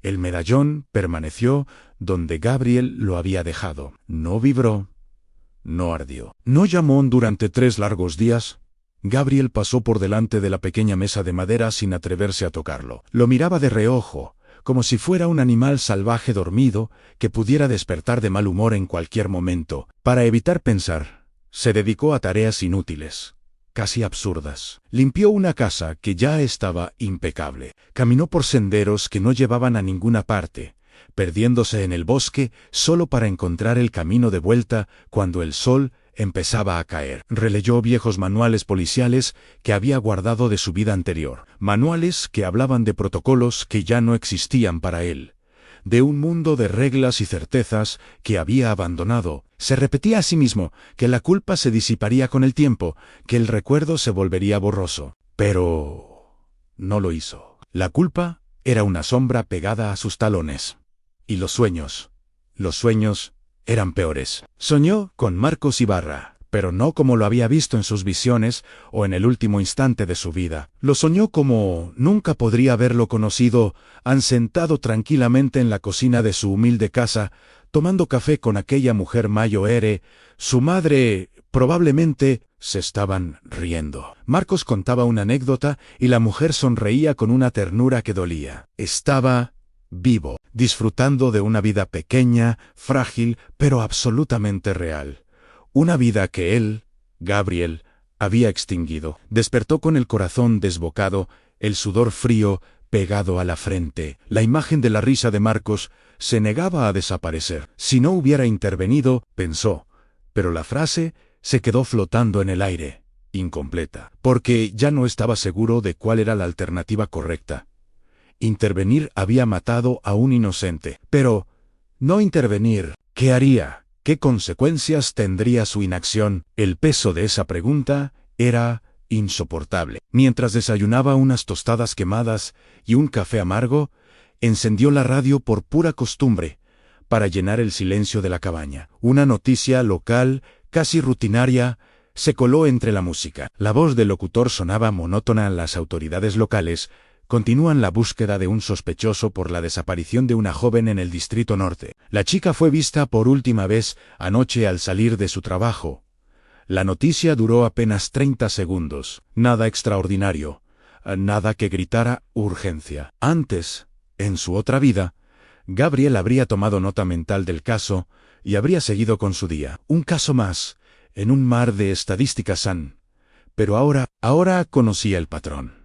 El medallón permaneció donde Gabriel lo había dejado. No vibró, no ardió. No llamó durante 3 largos días. Gabriel pasó por delante de la pequeña mesa de madera sin atreverse a tocarlo. Lo miraba de reojo, como si fuera un animal salvaje dormido que pudiera despertar de mal humor en cualquier momento. Para evitar pensar, se dedicó a tareas inútiles, casi absurdas. Limpió una casa que ya estaba impecable. Caminó por senderos que no llevaban a ninguna parte, perdiéndose en el bosque solo para encontrar el camino de vuelta cuando el sol empezaba a caer. Releyó viejos manuales policiales que había guardado de su vida anterior. Manuales que hablaban de protocolos que ya no existían para él, de un mundo de reglas y certezas que había abandonado. Se repetía a sí mismo que la culpa se disiparía con el tiempo, que el recuerdo se volvería borroso. Pero no lo hizo. La culpa era una sombra pegada a sus talones. Y los sueños eran peores. Soñó con Marcos Ibarra, pero no como lo había visto en sus visiones o en el último instante de su vida. Lo soñó como nunca podría haberlo conocido, sentado tranquilamente en la cocina de su humilde casa, tomando café con aquella mujer mayor. Su madre, probablemente, se estaban riendo. Marcos contaba una anécdota y la mujer sonreía con una ternura que dolía. Estaba vivo, disfrutando de una vida pequeña, frágil, pero absolutamente real. Una vida que él, Gabriel, había extinguido. Despertó con el corazón desbocado, el sudor frío pegado a la frente. La imagen de la risa de Marcos se negaba a desaparecer. Si no hubiera intervenido, pensó, pero la frase se quedó flotando en el aire, incompleta, porque ya no estaba seguro de cuál era la alternativa correcta. Intervenir había matado a un inocente, pero no intervenir, ¿qué haría? ¿Qué consecuencias tendría su inacción? El peso de esa pregunta era insoportable. Mientras desayunaba unas tostadas quemadas y un café amargo, encendió la radio por pura costumbre, para llenar el silencio de la cabaña. Una noticia local, casi rutinaria, se coló entre la música. La voz del locutor sonaba monótona. Las autoridades locales continúan la búsqueda de un sospechoso por la desaparición de una joven en el Distrito Norte. La chica fue vista por última vez anoche al salir de su trabajo. La noticia duró apenas 30 segundos. Nada extraordinario. Nada que gritara urgencia. Antes, en su otra vida, Gabriel habría tomado nota mental del caso y habría seguido con su día. Un caso más, en un mar de estadísticas. Pero ahora conocía el patrón.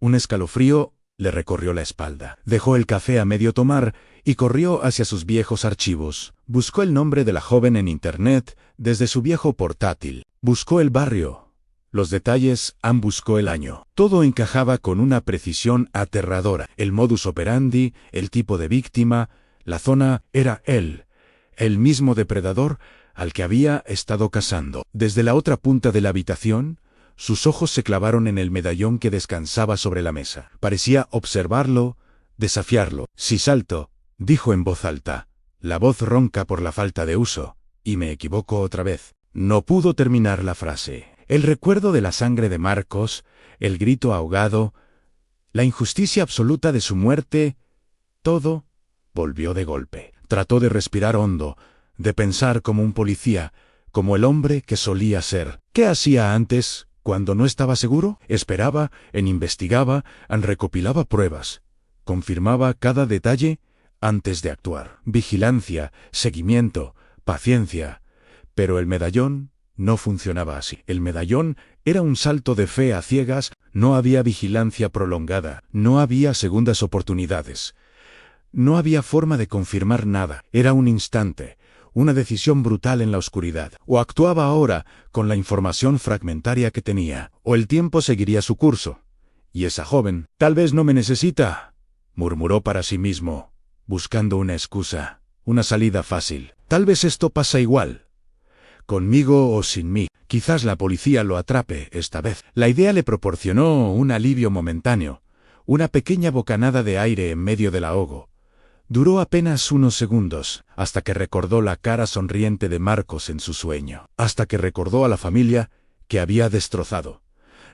Un escalofrío le recorrió la espalda. Dejó el café a medio tomar y corrió hacia sus viejos archivos. Buscó el nombre de la joven en Internet desde su viejo portátil. Buscó el barrio, los detalles, buscó el año. Todo encajaba con una precisión aterradora. El modus operandi, el tipo de víctima, la zona, era él, el mismo depredador al que había estado cazando. Desde la otra punta de la habitación, sus ojos se clavaron en el medallón que descansaba sobre la mesa. Parecía observarlo, desafiarlo. Si salto, dijo en voz alta, la voz ronca por la falta de uso, y me equivoco otra vez. No pudo terminar la frase. El recuerdo de la sangre de Marcos, el grito ahogado, la injusticia absoluta de su muerte, todo volvió de golpe. Trató de respirar hondo, de pensar como un policía, como el hombre que solía ser. ¿Qué hacía antes? Cuando no estaba seguro, esperaba, investigaba, recopilaba pruebas, confirmaba cada detalle antes de actuar. Vigilancia, seguimiento, paciencia. Pero el medallón no funcionaba así. El medallón era un salto de fe a ciegas, no había vigilancia prolongada, no había segundas oportunidades. No había forma de confirmar nada. Era un instante. Una decisión brutal en la oscuridad. O actuaba ahora con la información fragmentaria que tenía, o el tiempo seguiría su curso. Y esa joven, tal vez no me necesita, murmuró para sí mismo, buscando una excusa, una salida fácil. Tal vez esto pasa igual, conmigo o sin mí. Quizás la policía lo atrape esta vez. La idea le proporcionó un alivio momentáneo, una pequeña bocanada de aire en medio del ahogo. Duró apenas unos segundos, hasta que recordó la cara sonriente de Marcos en su sueño, hasta que recordó a la familia que había destrozado.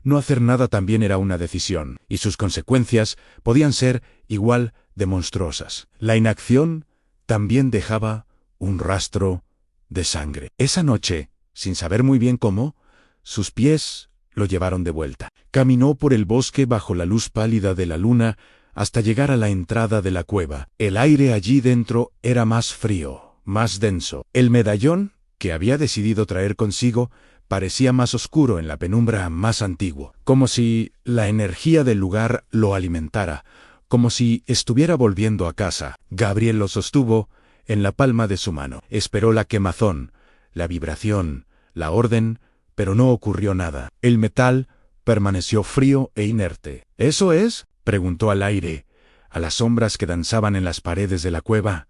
No hacer nada también era una decisión, y sus consecuencias podían ser igual de monstruosas. La inacción también dejaba un rastro de sangre. Esa noche, sin saber muy bien cómo, sus pies lo llevaron de vuelta. Caminó por el bosque bajo la luz pálida de la luna hasta llegar a la entrada de la cueva. El aire allí dentro era más frío, más denso. El medallón, que había decidido traer consigo, parecía más oscuro en la penumbra, más antiguo, como si la energía del lugar lo alimentara, como si estuviera volviendo a casa. Gabriel lo sostuvo en la palma de su mano. Esperó la quemazón, la vibración, la orden, pero no ocurrió nada. El metal permaneció frío e inerte. ¿Eso es?, preguntó al aire, a las sombras que danzaban en las paredes de la cueva.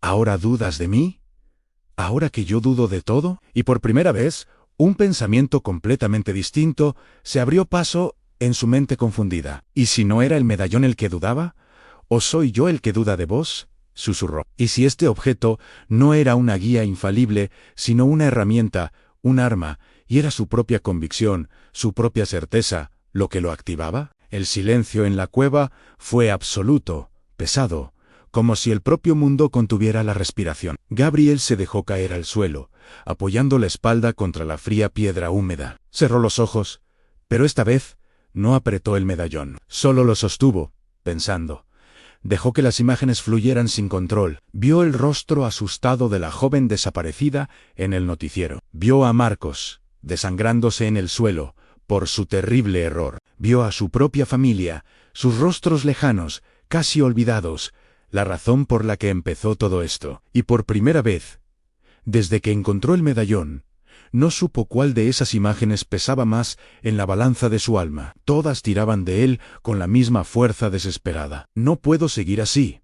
¿Ahora dudas de mí? ¿Ahora que yo dudo de todo? Y por primera vez, un pensamiento completamente distinto se abrió paso en su mente confundida. ¿Y si no era el medallón el que dudaba? ¿O soy yo el que duda de vos?, susurró. ¿Y si este objeto no era una guía infalible, sino una herramienta, un arma, y era su propia convicción, su propia certeza, lo que lo activaba? El silencio en la cueva fue absoluto, pesado, como si el propio mundo contuviera la respiración. Gabriel se dejó caer al suelo, apoyando la espalda contra la fría piedra húmeda. Cerró los ojos, pero esta vez no apretó el medallón. Solo lo sostuvo, pensando. Dejó que las imágenes fluyeran sin control. Vio el rostro asustado de la joven desaparecida en el noticiero. Vio a Marcos, desangrándose en el suelo, por su terrible error. Vio a su propia familia, sus rostros lejanos, casi olvidados, la razón por la que empezó todo esto. Y por primera vez, desde que encontró el medallón, no supo cuál de esas imágenes pesaba más en la balanza de su alma. Todas tiraban de él con la misma fuerza desesperada. «No puedo seguir así»,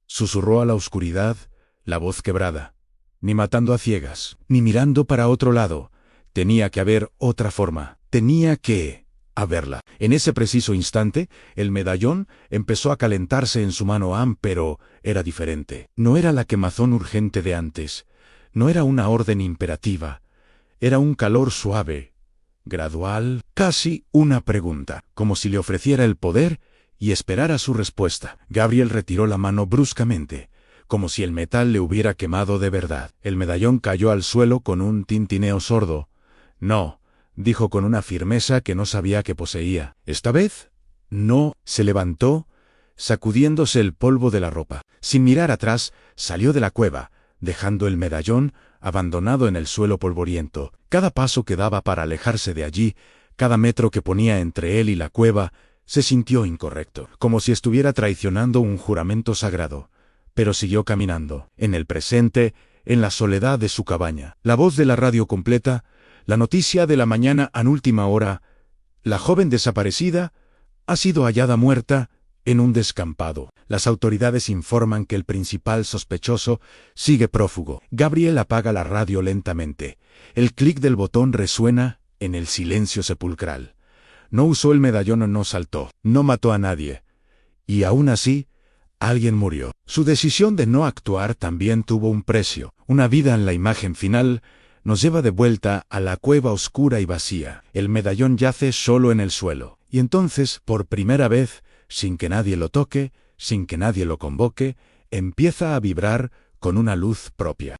susurró a la oscuridad, la voz quebrada. «Ni matando a ciegas, ni mirando para otro lado. Tenía que haber otra forma. Tenía que haberla». En ese preciso instante, el medallón empezó a calentarse en su mano, pero era diferente. No era la quemazón urgente de antes. No era una orden imperativa. Era un calor suave, gradual, casi una pregunta, como si le ofreciera el poder y esperara su respuesta. Gabriel retiró la mano bruscamente, como si el metal le hubiera quemado de verdad. El medallón cayó al suelo con un tintineo sordo. «No», dijo con una firmeza que no sabía que poseía. «¿Esta vez?» «No». Se levantó, sacudiéndose el polvo de la ropa. Sin mirar atrás, salió de la cueva, dejando el medallón abandonado en el suelo polvoriento. Cada paso que daba para alejarse de allí, cada metro que ponía entre él y la cueva, se sintió incorrecto, como si estuviera traicionando un juramento sagrado. Pero siguió caminando, en el presente, en la soledad de su cabaña. La voz de la radio completa, la noticia de la mañana a última hora: la joven desaparecida ha sido hallada muerta en un descampado. Las autoridades informan que el principal sospechoso sigue prófugo. Gabriel apaga la radio lentamente. El clic del botón resuena en el silencio sepulcral. No usó el medallón o no saltó. No mató a nadie. Y aún así, alguien murió. Su decisión de no actuar también tuvo un precio. Una vida en la imagen final nos lleva de vuelta a la cueva oscura y vacía. El medallón yace solo en el suelo. Y entonces, por primera vez, sin que nadie lo toque, sin que nadie lo convoque, empieza a vibrar con una luz propia.